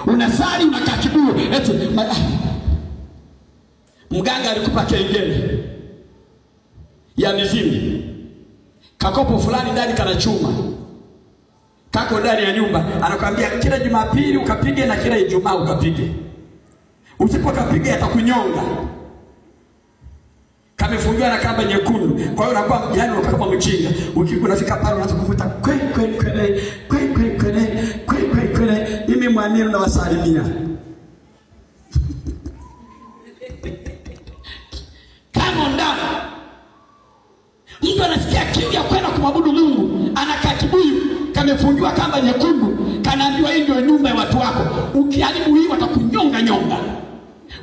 unasali unakaa kibuyu eti mganga alikupa kengele ya mizimu, kakopo fulani ndani kana chuma, kako ndani ya nyumba, anakuambia kila Jumapili ukapige na kila Ijumaa ukapige. Usipokapiga atakunyonga. Kamefungiwa na kamba nyekundu. Kwa hiyo unakuwa yani unakuwa kama mchinga. Unafika pale unaanza kuvuta kwe. Mimi mwamini na wasalimia. Kama ndani. Mtu anasikia kiu ya kwenda kumwabudu Mungu, anakaa kibuyu, kamefungiwa kamba nyekundu, kanaambiwa hii ndio nyumba ya watu wako. Ukiharibu hii watakunyonga nyonga.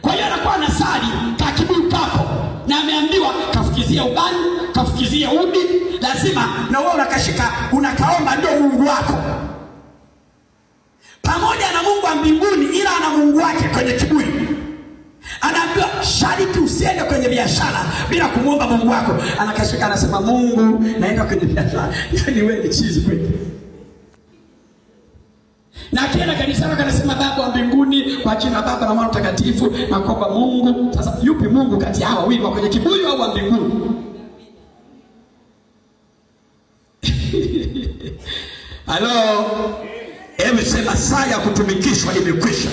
Kwa hiyo anakuwa anasali kaa kibuyu kapo, na ameambiwa kafukizie ubani, kafukizie udi, lazima na wewe unakashika unakaomba ndio Mungu wako. Pamoja na Mungu wa mbinguni, ila ana Mungu wake kwenye kibuyu. Anaambiwa shariki usiende kwenye biashara bila kumwomba Mungu wako. Anakashika anasema Mungu naenda kwenye biashara. Yaani wewe ni chizi kweli. Na akienda kanisani anasema Baba wa mbinguni, kwa jina Baba na Mwana Mtakatifu na kuomba Mungu. Sasa yupi Mungu kati hao wawili, wa kwenye kibuyu au wa mbinguni? Halo. Hebu sema saa ya kutumikishwa imekwisha.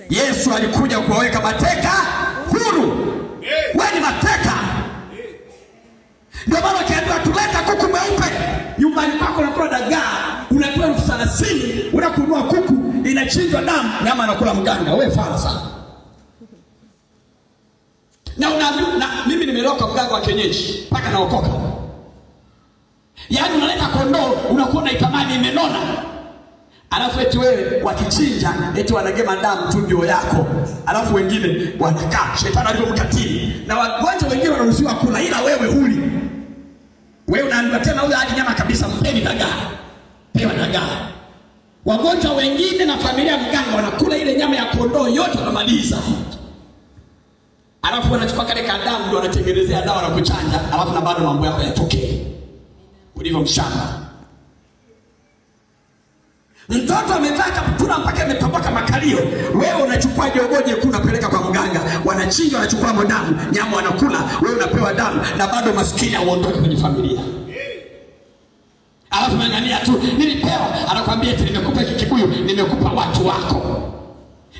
Yesu alikuja kuwaweka mateka huru. Wewe ni mateka. Ndio maana ukiambiwa tuleta kuku mweupe, nyumbani kwako unakula dagaa, unatoa 30,000, unakunua kuku, inachinjwa damu, nyama anakula mganga, wewe fala sana. Na mimi nimeloka mganga wa kienyeji mpaka naokoka. Yaani unaleta kondoo, unakuwa unaitamani imenona. Alafu eti wewe wakichinja eti wanagema damu tu ndio yako. Alafu wengine wanakaa, shetani alivyomkatili. Na wagonjwa wengine wanaruhusiwa kula ila wewe huli. Wewe unaambiwa tena huyo hadi nyama kabisa, mpeni dagaa. Pewa dagaa. Wagonjwa wengine na familia mganga wanakula ile nyama ya kondoo yote wanamaliza. Alafu wanachukua kale kadamu ndio wanatengenezea dawa na kuchanja, alafu na bado mambo yako yatokee. Ulivyo mshamba. Mtoto amevaa kaptura mpaka ametoboka makalio. Wewe unachukua jogoje unapeleka kwa mganga, wanachinja, wanachukua damu, nyama wanakula, wewe unapewa damu na bado maskini auondoke kwenye familia. Alafu mangania tu nilipewa, anakuambia eti nimekupa hiki kibuyu, nimekupa watu wako.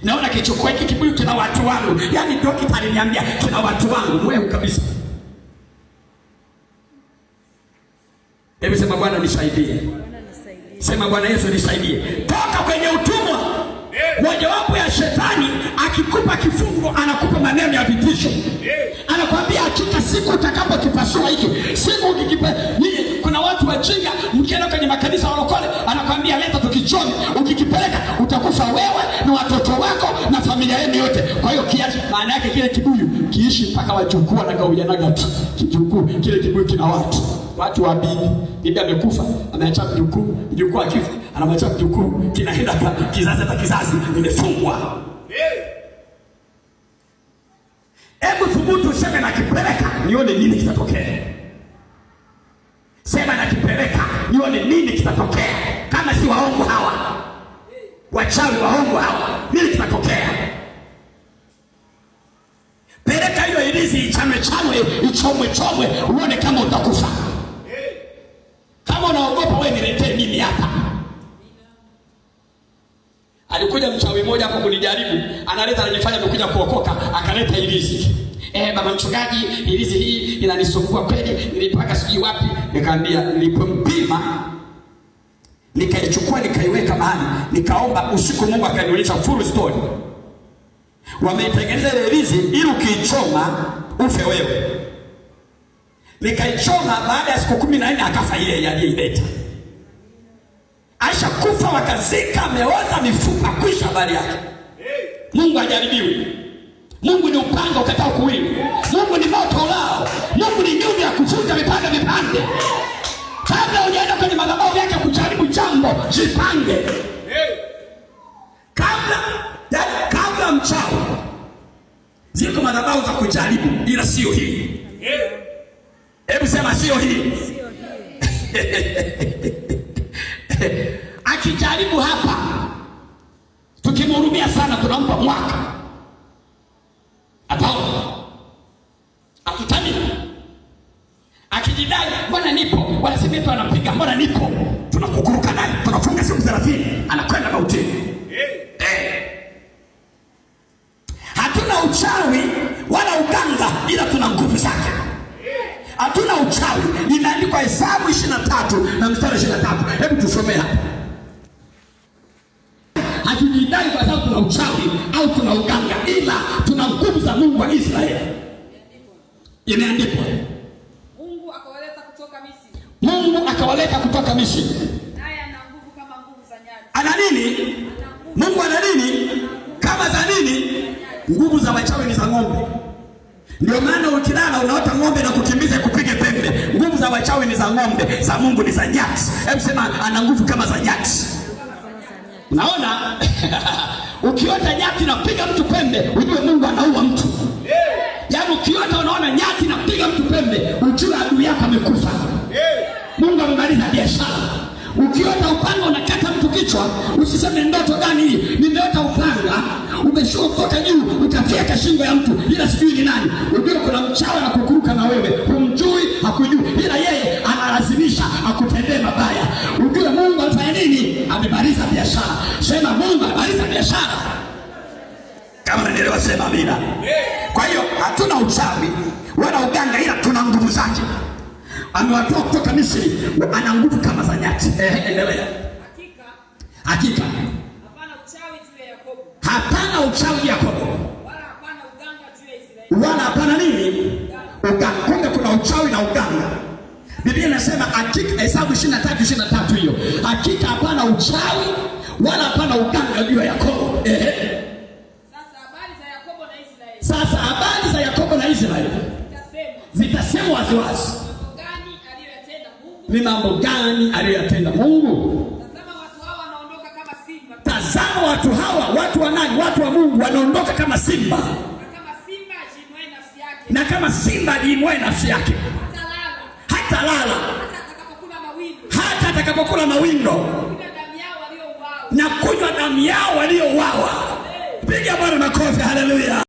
Naona kichukua hiki kibuyu kina watu wangu. Yaani dokita aliniambia kina watu wangu, wewe kabisa. Hebu sema Bwana nisaidie. Sema Bwana Yesu nisaidie. Toka kwenye utumwa. Mojawapo ya shetani akikupa kifungo anakupa maneno ya vitisho. Anakuambia hakika siku utakapokipasua hiki, siku ukikipa kuna watu wajinga mkienda kwenye makanisa walokole, anakuambia leta tukichome, ukikipeleka utakufa wewe na watoto wako na familia yenu yote. Kwa hiyo kiache, maana yake kile kibuyu kiishi mpaka wajukuu na gaujanaga tu. Kijukuu kile kibuyu kina watu wa bibi amekufa, ameacha mjukuu akifa, anamwacha mjukuu, kinaenda kizazi hata kizazi imefungwa. Hebu thubutu useme na kipeleka nione nini kitatokea. Sema na kipeleka nione nini kitatokea. Kama si waongo hawa, wachawi waongo hawa, nini kitatokea? Peleka hiyo ilizi ichomwe, uone kama utakufa. Kama unaogopa wewe niletee mimi hapa. Alikuja mchawi mmoja hapo kunijaribu, analeta ananifanya nimekuja kuokoka, akaleta ilizi. Baba mchungaji, ilizi hii inanisumbua kweli, nilipaka sijui wapi. Nikamwambia nilipompima, nikaichukua nikaiweka mahali, nikaomba usiku Mungu akanionyesha full story. Wameitengeneza ile ilizi ili ukiichoma ufe wewe. Nikaichoma, baada ya siku 14 akafa yeye aliyeleta. Aisha kufa, wakazika, ameoza mifupa, kwisha habari yake. Mungu hajaribiwi. Mungu ni upanga ukatao kuwili. Mungu ni moto ulao. Mungu ni nyundo ya kuvunja vipande. Kabla hujaenda kwenye madhabahu yake kujaribu jambo, jipange. Kabla mchawi. Ziko madhabahu za kujaribu, ila sio hii. Hebu sema sio hii. Akijaribu hapa tukimhurumia sana tunampa mwaka. Ataona. Akitani. Akijidai mbona nipo, wanasema tu anapiga mbona nipo. Tunakukuruka naye, tunafunga siku 30, anakwenda mautini. Hatuna uchawi wala uganga, ila tuna nguvu zake. Hatuna uchawi. Imeandikwa Hesabu 23 na mstari 23. Hebu tusomee hapa. Hatujidai kwa sababu tuna uchawi au tuna uganga, ila tuna nguvu za Mungu wa Israeli. Imeandikwa Mungu akawaleta kutoka Misri. Mungu akawaleta kutoka Misri. Naye ana nguvu kama nguvu za nyati. Ana nini? Mungu ana nini? Kama za nini? Nguvu za wachawi ni za ng'ombe. Ndio maana ukilala unaota ng'ombe na kukimbiza kupige pembe. Nguvu za wachawi ni za ng'ombe, za Mungu ni za nyati. Hebu sema ana nguvu kama za nyati. Unaona? Ukiota nyati na piga mtu pembe, ujue Mungu anaua mtu. Yaani ukiota unaona nyati na piga mtu pembe, ujue adui yako amekufa. Mungu amemaliza biashara. Ukiota upanga unakata mtu kichwa, usiseme ndoto gani hii? Nimeota upanga umeshuka kutoka juu ukafika shingo ya mtu, ila sijui ni nani. Ujue kuna mchawi na kukuruka na wewe, humjui, hakujui, ila yeye analazimisha akutendee mabaya. Ujue Mungu anafanya nini? Amemaliza biashara. Sema Mungu amemaliza biashara. Kama unaelewa sema amina. Kwa hiyo hatuna uchawi wala uganga, ila tuna nguvu zake. Amewatoa kutoka Misri, ana nguvu kama za nyati. Endelea. Hakika hapana uchawi juu ya Yakobo. Hapana uchawi Yakobo. Wala hapana uganga juu ya Israeli. Wala hapana nini? Uganga. Kumbe kuna uchawi na uganga. Biblia inasema hakika, Hesabu 23:23 hiyo. Hakika hapana uchawi wala hapana uganga juu ya Yakobo. Sasa habari za Yakobo na Israeli. Sasa habari za Yakobo na Israeli zitasemwa waziwazi. Ni mambo gani aliyotenda Mungu? Tazama watu hawa wanaondoka kama simba. Tazama watu hawa, watu wa nani? Watu wa Mungu wanaondoka kama simba. Na kama simba ajiinue nafsi yake. Na kama simba ajiinue nafsi yake. Hatalala. Hata atakapokula mawindo. Na kunywa damu yao waliouawa. Piga Bwana makofi, haleluya.